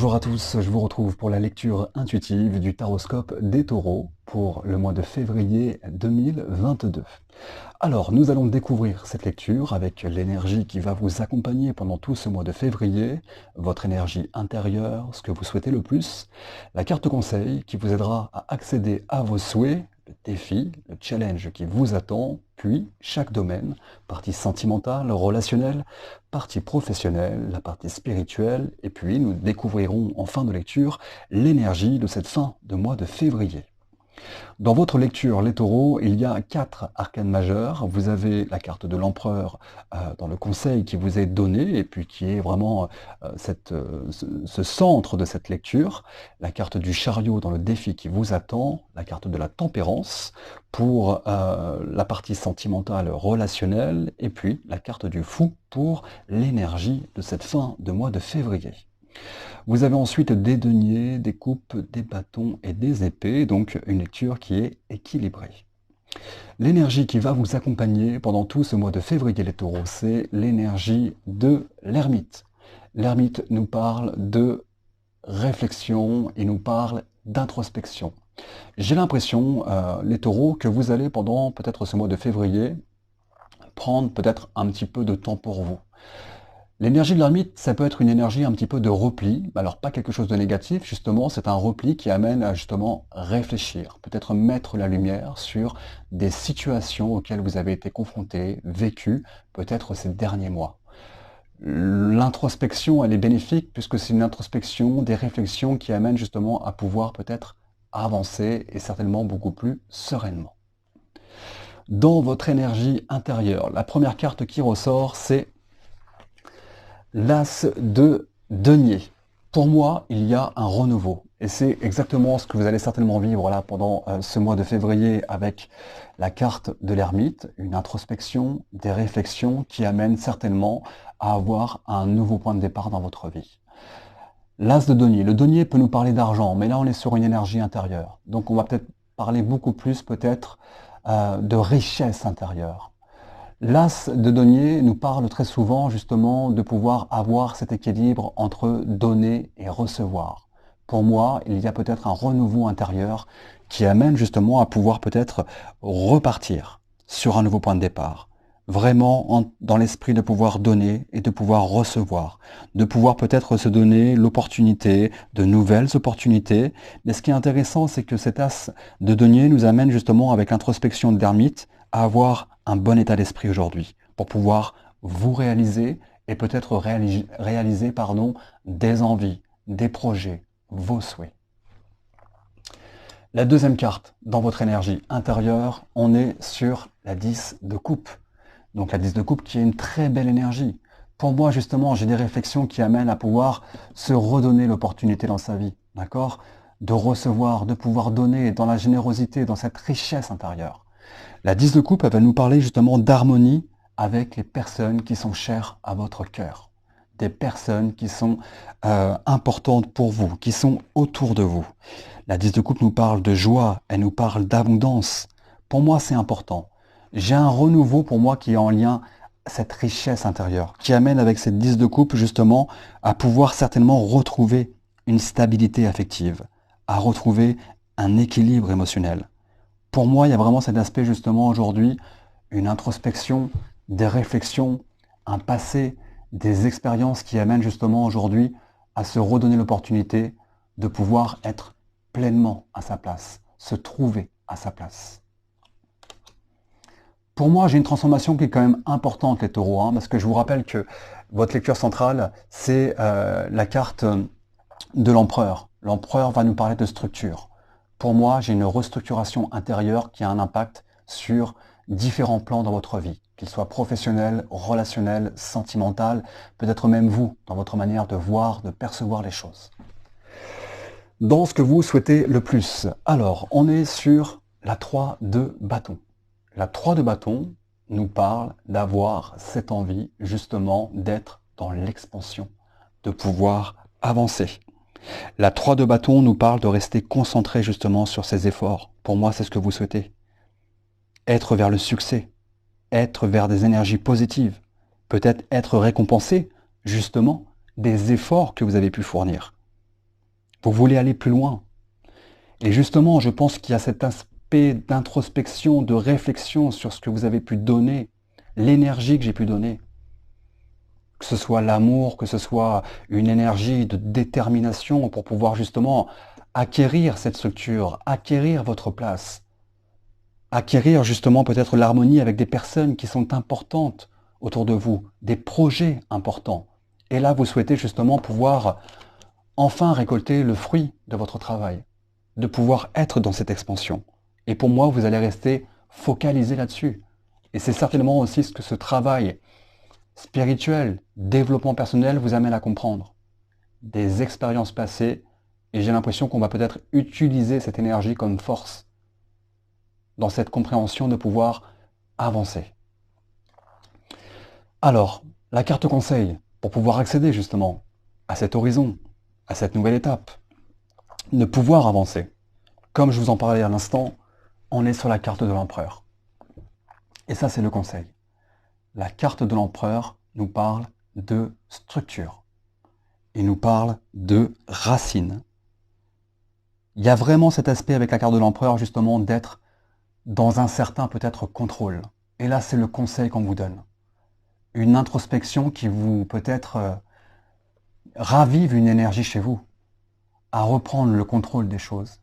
Bonjour à tous, je vous retrouve pour la lecture intuitive du Taroscope des Taureaux pour le mois de février 2022. Alors, nous allons découvrir cette lecture avec l'énergie qui va vous accompagner pendant tout ce mois de février, votre énergie intérieure, ce que vous souhaitez le plus, la carte conseil qui vous aidera à accéder à vos souhaits, le défi, le challenge qui vous attend, puis chaque domaine, partie sentimentale, relationnelle, partie professionnelle, la partie spirituelle, et puis nous découvrirons en fin de lecture l'énergie de cette fin de mois de février. Dans votre lecture, les taureaux, il y a 4 arcanes majeurs. Vous avez la carte de l'empereur dans le conseil qui vous est donné et puis qui est vraiment ce centre de cette lecture. La carte du chariot dans le défi qui vous attend. La carte de la tempérance pour la partie sentimentale relationnelle. Et puis la carte du fou pour l'énergie de cette fin de mois de février. Vous avez ensuite des deniers, des coupes, des bâtons et des épées, donc une lecture qui est équilibrée. L'énergie qui va vous accompagner pendant tout ce mois de février les taureaux, c'est l'énergie de l'ermite. L'ermite nous parle de réflexion, il nous parle d'introspection. J'ai l'impression, les taureaux, que vous allez pendant peut-être ce mois de février prendre peut-être un petit peu de temps pour vous. L'énergie de l'ermite, ça peut être une énergie un petit peu de repli, alors pas quelque chose de négatif, justement, c'est un repli qui amène à justement réfléchir, peut-être mettre la lumière sur des situations auxquelles vous avez été confrontés, vécues, peut-être ces derniers mois. L'introspection, elle est bénéfique puisque c'est une introspection, des réflexions qui amènent justement à pouvoir peut-être avancer et certainement beaucoup plus sereinement. Dans votre énergie intérieure, la première carte qui ressort, c'est l'As de denier. Pour moi, il y a un renouveau. Et c'est exactement ce que vous allez certainement vivre là pendant ce mois de février avec la carte de l'ermite, une introspection, des réflexions qui amènent certainement à avoir un nouveau point de départ dans votre vie. L'As de denier. Le denier peut nous parler d'argent, mais là on est sur une énergie intérieure. Donc on va peut-être parler beaucoup plus peut-être de richesse intérieure. L'As de denier nous parle très souvent justement de pouvoir avoir cet équilibre entre donner et recevoir. Pour moi, il y a peut-être un renouveau intérieur qui amène justement à pouvoir peut-être repartir sur un nouveau point de départ. Vraiment dans l'esprit de pouvoir donner et de pouvoir recevoir. De pouvoir peut-être se donner l'opportunité, de nouvelles opportunités. Mais ce qui est intéressant, c'est que cet As de denier nous amène justement avec l'introspection d'ermite à avoir un bon état d'esprit aujourd'hui pour pouvoir vous réaliser et peut-être réaliser des envies, des projets, vos souhaits. La deuxième carte, dans votre énergie intérieure, on est sur la 10 de coupe. Donc la 10 de coupe qui est une très belle énergie. Pour moi, justement, j'ai des réflexions qui amènent à pouvoir se redonner l'opportunité dans sa vie, d'accord ? De recevoir, de pouvoir donner dans la générosité, dans cette richesse intérieure. La 10 de coupe, elle va nous parler justement d'harmonie avec les personnes qui sont chères à votre cœur. Des personnes qui sont importantes pour vous, qui sont autour de vous. La 10 de coupe nous parle de joie, elle nous parle d'abondance. Pour moi, c'est important. J'ai un renouveau pour moi qui est en lien cette richesse intérieure, qui amène avec cette 10 de coupe justement à pouvoir certainement retrouver une stabilité affective, à retrouver un équilibre émotionnel. Pour moi, il y a vraiment cet aspect justement aujourd'hui, une introspection, des réflexions, un passé, des expériences qui amènent justement aujourd'hui à se redonner l'opportunité de pouvoir être pleinement à sa place, se trouver à sa place. Pour moi, j'ai une transformation qui est quand même importante, les taureaux, parce que je vous rappelle que votre lecture centrale, c'est la carte de l'empereur. L'empereur va nous parler de structure. Pour moi, j'ai une restructuration intérieure qui a un impact sur différents plans dans votre vie, qu'ils soient professionnels, relationnels, sentimental, peut-être même vous, dans votre manière de voir, de percevoir les choses. Dans ce que vous souhaitez le plus. Alors, on est sur la 3 de bâton. La 3 de bâton nous parle d'avoir cette envie, justement, d'être dans l'expansion, de pouvoir avancer. La 3 de bâton nous parle de rester concentré justement sur ses efforts. Pour moi, c'est ce que vous souhaitez. Être vers le succès, être vers des énergies positives, peut-être être récompensé justement des efforts que vous avez pu fournir. Vous voulez aller plus loin. Et justement, je pense qu'il y a cet aspect d'introspection, de réflexion sur ce que vous avez pu donner, l'énergie que j'ai pu donner. Que ce soit l'amour, que ce soit une énergie de détermination pour pouvoir justement acquérir cette structure, acquérir votre place, acquérir justement peut-être l'harmonie avec des personnes qui sont importantes autour de vous, des projets importants. Et là, vous souhaitez justement pouvoir enfin récolter le fruit de votre travail, de pouvoir être dans cette expansion. Et pour moi, vous allez rester focalisé là-dessus. Et c'est certainement aussi ce que ce travail spirituel, développement personnel vous amène à comprendre. Des expériences passées, et j'ai l'impression qu'on va peut-être utiliser cette énergie comme force dans cette compréhension de pouvoir avancer. Alors, la carte conseil, pour pouvoir accéder justement à cet horizon, à cette nouvelle étape, de pouvoir avancer. Comme je vous en parlais à l'instant, on est sur la carte de l'empereur. Et ça, c'est le conseil. La carte de l'empereur nous parle de structure. Il nous parle de racines. Il y a vraiment cet aspect avec la carte de l'empereur, justement, d'être dans un certain peut-être contrôle. Et là, c'est le conseil qu'on vous donne. Une introspection qui vous peut-être ravive une énergie chez vous, à reprendre le contrôle des choses,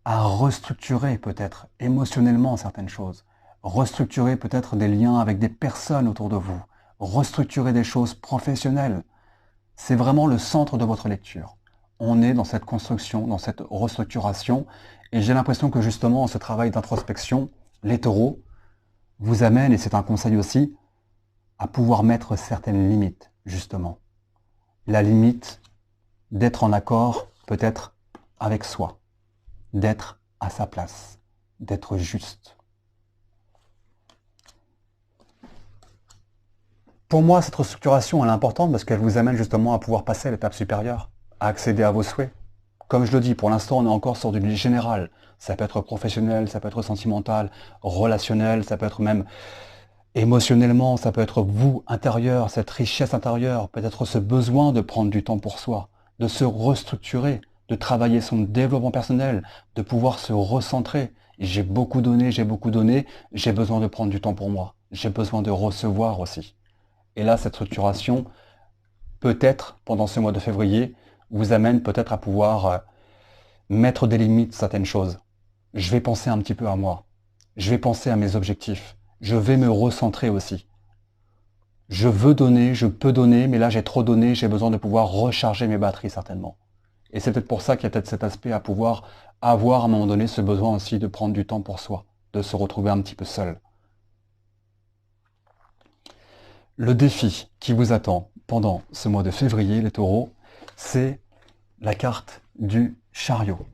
à restructurer peut-être émotionnellement certaines choses, restructurer peut-être des liens avec des personnes autour de vous, restructurer des choses professionnelles. C'est vraiment le centre de votre lecture. On est dans cette construction, dans cette restructuration, et j'ai l'impression que justement ce travail d'introspection, les taureaux, vous amène, et c'est un conseil aussi, à pouvoir mettre certaines limites, justement. La limite d'être en accord peut-être avec soi, d'être à sa place, d'être juste. Pour moi, cette restructuration, elle est importante parce qu'elle vous amène justement à pouvoir passer à l'étape supérieure, à accéder à vos souhaits. Comme je le dis, pour l'instant, on est encore sur du général. Ça peut être professionnel, ça peut être sentimental, relationnel, ça peut être même émotionnellement, ça peut être vous, intérieur, cette richesse intérieure, peut-être ce besoin de prendre du temps pour soi, de se restructurer, de travailler son développement personnel, de pouvoir se recentrer. J'ai beaucoup donné, j'ai besoin de prendre du temps pour moi. J'ai besoin de recevoir aussi. Et là, cette structuration, peut-être, pendant ce mois de février, vous amène peut-être à pouvoir mettre des limites à certaines choses. Je vais penser un petit peu à moi. Je vais penser à mes objectifs. Je vais me recentrer aussi. Je veux donner, je peux donner, mais là j'ai trop donné, j'ai besoin de pouvoir recharger mes batteries certainement. Et c'est peut-être pour ça qu'il y a peut-être cet aspect à pouvoir avoir à un moment donné ce besoin aussi de prendre du temps pour soi, de se retrouver un petit peu seul. Le défi qui vous attend pendant ce mois de février, les taureaux, c'est la carte du chariot.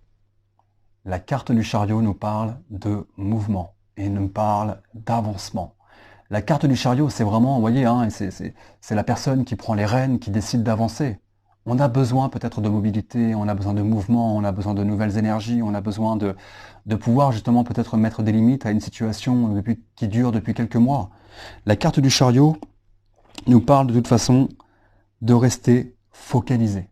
La carte du chariot nous parle de mouvement et nous parle d'avancement. La carte du chariot, c'est vraiment, vous voyez, hein, c'est la personne qui prend les rênes, qui décide d'avancer. On a besoin peut-être de mobilité, on a besoin de mouvement, on a besoin de nouvelles énergies, on a besoin de pouvoir justement peut-être mettre des limites à une situation qui dure depuis quelques mois. La carte du chariot nous parle de toute façon de rester focalisé.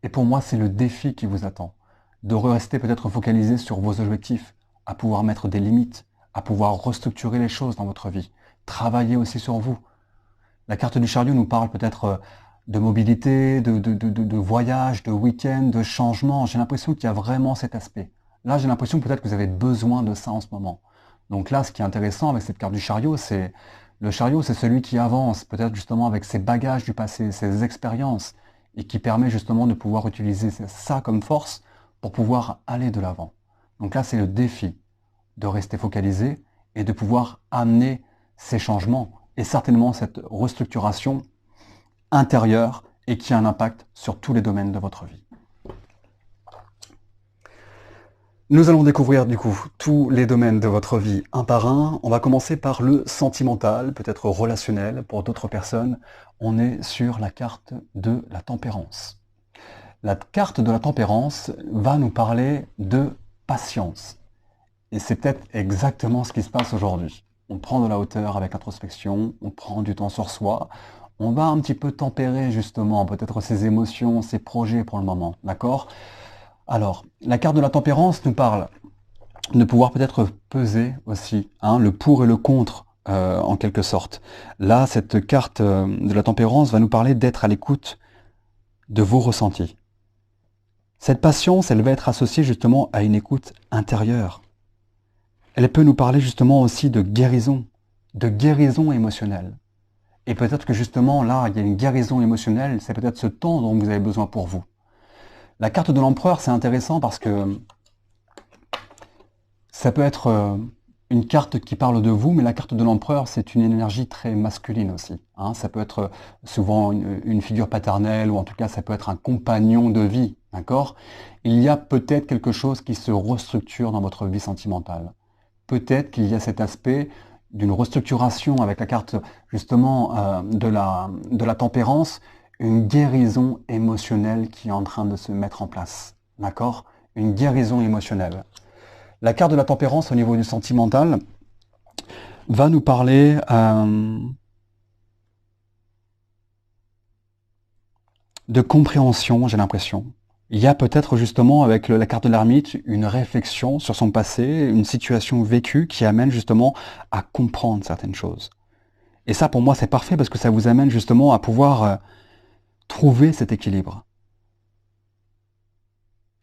Et pour moi, c'est le défi qui vous attend. De rester peut-être focalisé sur vos objectifs, à pouvoir mettre des limites, à pouvoir restructurer les choses dans votre vie. Travailler aussi sur vous. La carte du chariot nous parle peut-être de mobilité, de voyage, de week-end, de changement. J'ai l'impression qu'il y a vraiment cet aspect. Là, j'ai l'impression peut-être que vous avez besoin de ça en ce moment. Donc là, ce qui est intéressant avec cette carte du chariot, c'est le chariot, c'est celui qui avance, peut-être justement avec ses bagages du passé, ses expériences, et qui permet justement de pouvoir utiliser ça comme force pour pouvoir aller de l'avant. Donc là, c'est le défi de rester focalisé et de pouvoir amener ces changements et certainement cette restructuration intérieure et qui a un impact sur tous les domaines de votre vie. Nous allons découvrir du coup tous les domaines de votre vie un par un. On va commencer par le sentimental, peut-être relationnel pour d'autres personnes. On est sur la carte de la tempérance. La carte de la tempérance va nous parler de patience. Et c'est peut-être exactement ce qui se passe aujourd'hui. On prend de la hauteur avec l'introspection, on prend du temps sur soi, on va un petit peu tempérer justement peut-être ses émotions, ses projets pour le moment, d'accord ? Alors, la carte de la tempérance nous parle de pouvoir peut-être peser aussi, hein, le pour et le contre, en quelque sorte. Là, cette carte de la tempérance va nous parler d'être à l'écoute de vos ressentis. Cette patience, elle va être associée justement à une écoute intérieure. Elle peut nous parler justement aussi de guérison émotionnelle. Et peut-être que justement là, il y a une guérison émotionnelle, c'est peut-être ce temps dont vous avez besoin pour vous. La carte de l'empereur, c'est intéressant parce que ça peut être une carte qui parle de vous, mais la carte de l'empereur, c'est une énergie très masculine aussi, hein. Ça peut être souvent une figure paternelle, ou en tout cas, ça peut être un compagnon de vie, d'accord? Il y a peut-être quelque chose qui se restructure dans votre vie sentimentale. Peut-être qu'il y a cet aspect d'une restructuration avec la carte justement de la tempérance, une guérison émotionnelle qui est en train de se mettre en place, d'accord? Une guérison émotionnelle. La carte de la tempérance au niveau du sentimental va nous parler de compréhension, j'ai l'impression. Il y a peut-être justement avec la carte de l'ermite une réflexion sur son passé, une situation vécue qui amène justement à comprendre certaines choses. Et ça pour moi c'est parfait parce que ça vous amène justement à pouvoir trouver cet équilibre.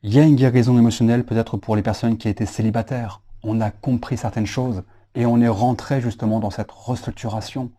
Il y a une guérison émotionnelle peut-être pour les personnes qui étaient célibataires. On a compris certaines choses et on est rentré justement dans cette restructuration.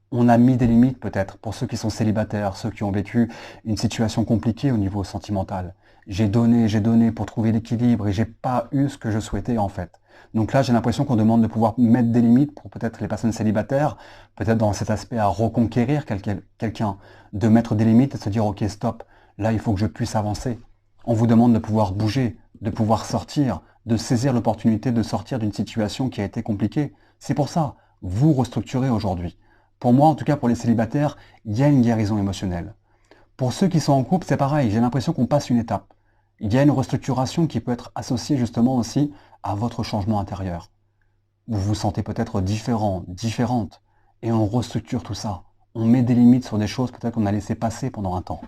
On a mis des limites peut-être pour ceux qui sont célibataires, ceux qui ont vécu une situation compliquée au niveau sentimental. J'ai donné pour trouver l'équilibre et j'ai pas eu ce que je souhaitais en fait. Donc là, j'ai l'impression qu'on demande de pouvoir mettre des limites pour peut-être les personnes célibataires, peut-être dans cet aspect à reconquérir quelqu'un, de mettre des limites et de se dire ok stop, là il faut que je puisse avancer. On vous demande de pouvoir bouger, de pouvoir sortir, de saisir l'opportunité de sortir d'une situation qui a été compliquée. C'est pour ça, vous restructurez aujourd'hui. Pour moi, en tout cas pour les célibataires, il y a une guérison émotionnelle. Pour ceux qui sont en couple, c'est pareil, j'ai l'impression qu'on passe une étape. Il y a une restructuration qui peut être associée justement aussi à votre changement intérieur. Vous vous sentez peut-être différent, différente, et on restructure tout ça. On met des limites sur des choses peut-être qu'on a laissé passer pendant un temps.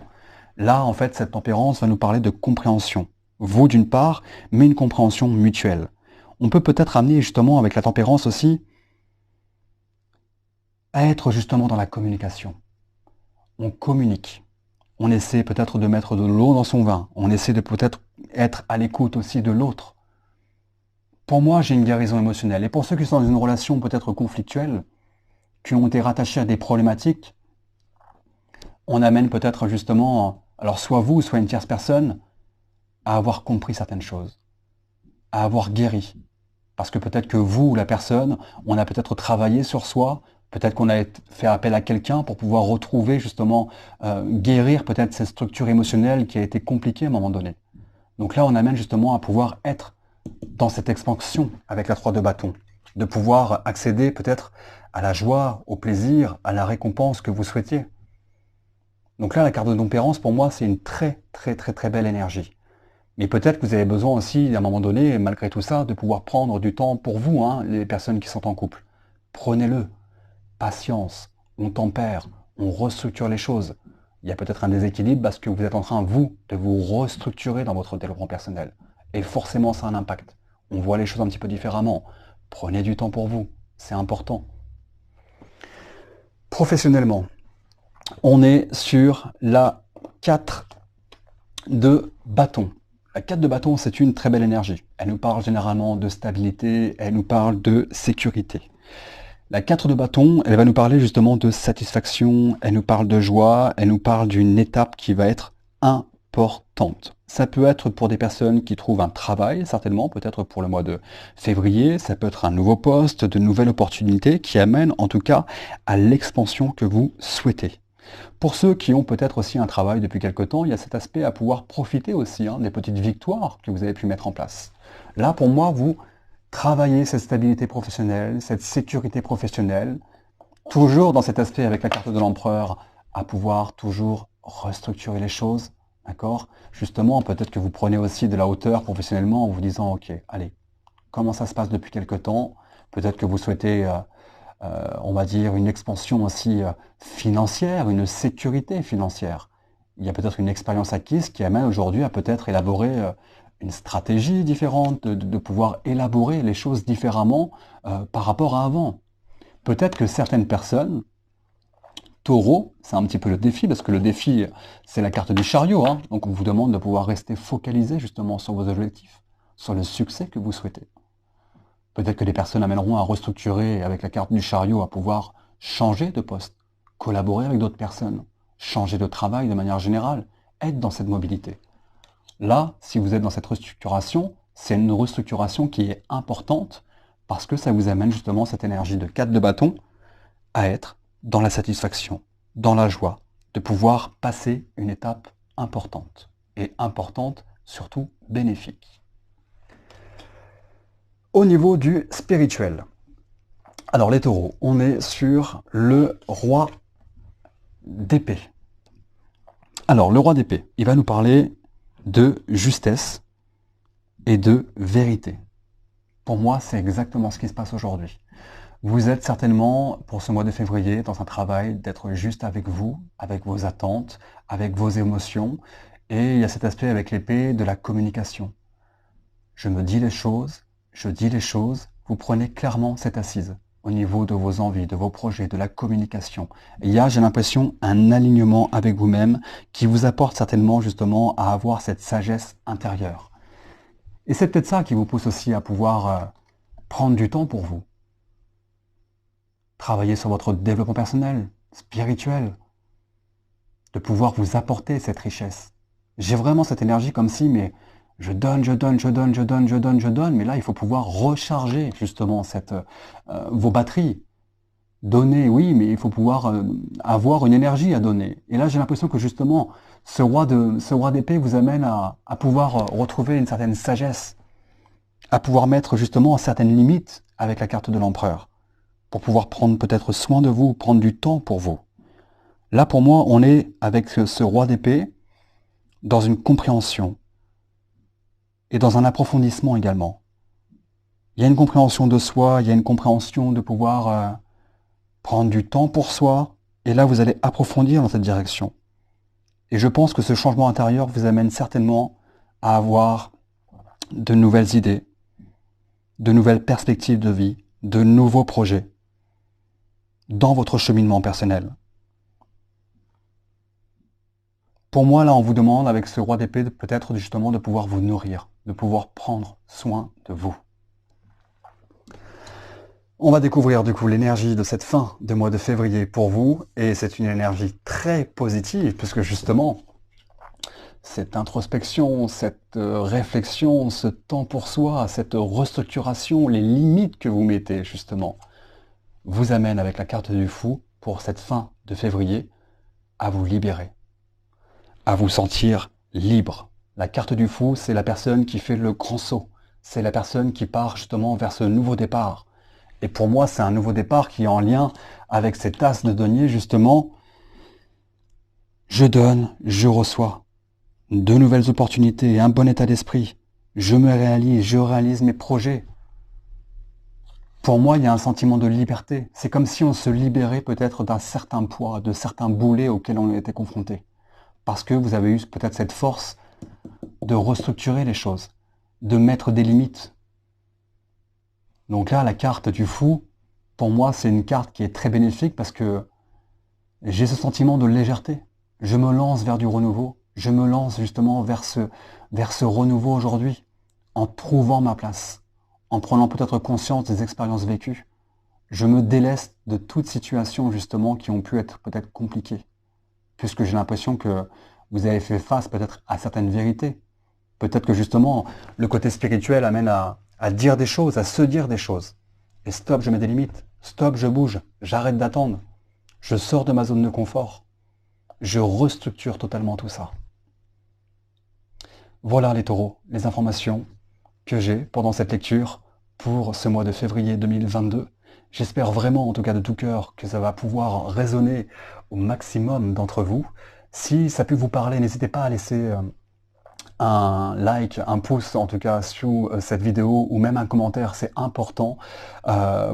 Là, en fait, cette tempérance va nous parler de compréhension. Vous d'une part, mais une compréhension mutuelle. On peut peut-être amener justement avec la tempérance aussi à être justement dans la communication. On communique. On essaie peut-être de mettre de l'eau dans son vin. On essaie de peut-être être à l'écoute aussi de l'autre. Pour moi, j'ai une guérison émotionnelle. Et pour ceux qui sont dans une relation peut-être conflictuelle, qui ont été rattachés à des problématiques, on amène peut-être justement, alors soit vous, soit une tierce personne, à avoir compris certaines choses, à avoir guéri. Parce que peut-être que vous, la personne, on a peut-être travaillé sur soi, peut-être qu'on a fait appel à quelqu'un pour pouvoir retrouver justement, guérir peut-être cette structure émotionnelle qui a été compliquée à un moment donné. Donc là, on amène justement à pouvoir être dans cette expansion avec la 3 de bâton, de pouvoir accéder peut-être à la joie, au plaisir, à la récompense que vous souhaitiez. Donc là, la carte de tempérance, pour moi, c'est une très belle énergie. Mais peut-être que vous avez besoin aussi, à un moment donné, malgré tout ça, de pouvoir prendre du temps pour vous, hein, les personnes qui sont en couple. Prenez-le. Patience. On tempère. On restructure les choses. Il y a peut-être un déséquilibre parce que vous êtes en train, vous, de vous restructurer dans votre développement personnel. Et forcément, ça a un impact. On voit les choses un petit peu différemment. Prenez du temps pour vous. C'est important. Professionnellement, on est sur la 4 de bâton. La 4 de bâton, c'est une très belle énergie. Elle nous parle généralement de stabilité, elle nous parle de sécurité. La 4 de bâton, elle va nous parler justement de satisfaction, elle nous parle de joie, elle nous parle d'une étape qui va être importante. Ça peut être pour des personnes qui trouvent un travail, certainement, peut-être pour le mois de février, ça peut être un nouveau poste, de nouvelles opportunités qui amènent en tout cas à l'expansion que vous souhaitez. Pour ceux qui ont peut-être aussi un travail depuis quelque temps, il y a cet aspect à pouvoir profiter aussi des petites victoires que vous avez pu mettre en place. Là, pour moi, vous travaillez cette stabilité professionnelle, cette sécurité professionnelle, toujours dans cet aspect avec la carte de l'empereur, à pouvoir toujours restructurer les choses, d'accord? Justement, peut-être que vous prenez aussi de la hauteur professionnellement en vous disant, ok, allez, comment ça se passe depuis quelque temps? Peut-être que vous souhaitez... on va dire, une expansion aussi financière, une sécurité financière. Il y a peut-être une expérience acquise qui amène aujourd'hui à peut-être élaborer une stratégie différente, de pouvoir élaborer les choses différemment par rapport à avant. Peut-être que certaines personnes, Taureau, c'est un petit peu le défi, parce que le défi, c'est la carte du chariot, hein. Donc on vous demande de pouvoir rester focalisé justement sur vos objectifs, sur le succès que vous souhaitez. Peut-être que les personnes amèneront à restructurer avec la carte du chariot, à pouvoir changer de poste, collaborer avec d'autres personnes, changer de travail de manière générale, être dans cette mobilité. Là, si vous êtes dans cette restructuration, c'est une restructuration qui est importante parce que ça vous amène justement cette énergie de 4 de bâton à être dans la satisfaction, dans la joie, de pouvoir passer une étape importante. Et importante, surtout bénéfique. Au niveau du spirituel. Alors les taureaux, on est sur le roi d'épée. Alors le roi d'épée, il va nous parler de justesse et de vérité. Pour moi, c'est exactement ce qui se passe aujourd'hui. Vous êtes certainement, pour ce mois de février, dans un travail d'être juste avec vous, avec vos attentes, avec vos émotions. Et il y a cet aspect avec l'épée de la communication. Je me dis les choses, je dis les choses, vous prenez clairement cette assise au niveau de vos envies, de vos projets, de la communication. Il y a, j'ai l'impression, un alignement avec vous-même qui vous apporte certainement justement à avoir cette sagesse intérieure. Et c'est peut-être ça qui vous pousse aussi à pouvoir prendre du temps pour vous. Travailler sur votre développement personnel, spirituel, de pouvoir vous apporter cette richesse. J'ai vraiment cette énergie comme si, mais je donne, mais là, il faut pouvoir recharger justement vos batteries. Donner, oui, mais il faut pouvoir avoir une énergie à donner. Et là, j'ai l'impression que justement, ce roi d'épée vous amène à pouvoir retrouver une certaine sagesse, à pouvoir mettre justement certaines limites avec la carte de l'empereur, pour pouvoir prendre peut-être soin de vous, prendre du temps pour vous. Là, pour moi, on est avec ce roi d'épée dans une compréhension et dans un approfondissement également. Il y a une compréhension de soi, il y a une compréhension de pouvoir prendre du temps pour soi, et là, vous allez approfondir dans cette direction. Et je pense que ce changement intérieur vous amène certainement à avoir de nouvelles idées, de nouvelles perspectives de vie, de nouveaux projets dans votre cheminement personnel. Pour moi, là, on vous demande, avec ce roi d'épée, peut-être justement de pouvoir vous nourrir, de pouvoir prendre soin de vous. On va découvrir du coup l'énergie de cette fin de mois de février pour vous, et c'est une énergie très positive, puisque justement, cette introspection, cette réflexion, ce temps pour soi, cette restructuration, les limites que vous mettez justement, vous amène avec la carte du fou, pour cette fin de février, à vous libérer, à vous sentir libre. La carte du fou, c'est la personne qui fait le grand saut, c'est la personne qui part justement vers ce nouveau départ. Et pour moi, c'est un nouveau départ qui est en lien avec cette as de denier, justement. Je donne, je reçois. De nouvelles opportunités, un bon état d'esprit. Je me réalise, je réalise mes projets. Pour moi, il y a un sentiment de liberté. C'est comme si on se libérait peut-être d'un certain poids, de certains boulets auxquels on était confronté. Parce que vous avez eu peut-être cette force de restructurer les choses, de mettre des limites. Donc là, la carte du fou, pour moi, c'est une carte qui est très bénéfique parce que j'ai ce sentiment de légèreté. Je me lance vers du renouveau. Je me lance justement vers ce renouveau aujourd'hui, en trouvant ma place, en prenant peut-être conscience des expériences vécues. Je me déleste de toutes situations justement qui ont pu être peut-être compliquées, puisque j'ai l'impression que vous avez fait face peut-être à certaines vérités. Peut-être que justement, le côté spirituel amène à dire des choses, à se dire des choses. Et stop, je mets des limites. Stop, je bouge. J'arrête d'attendre. Je sors de ma zone de confort. Je restructure totalement tout ça. Voilà les taureaux, les informations que j'ai pendant cette lecture pour ce mois de février 2022. J'espère vraiment, en tout cas de tout cœur, que ça va pouvoir résonner au maximum d'entre vous. Si ça a pu vous parler, n'hésitez pas à laisser un like, un pouce en tout cas sous cette vidéo, ou même un commentaire, c'est important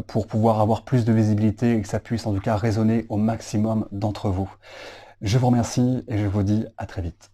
pour pouvoir avoir plus de visibilité et que ça puisse en tout cas résonner au maximum d'entre vous. Je vous remercie et je vous dis à très vite.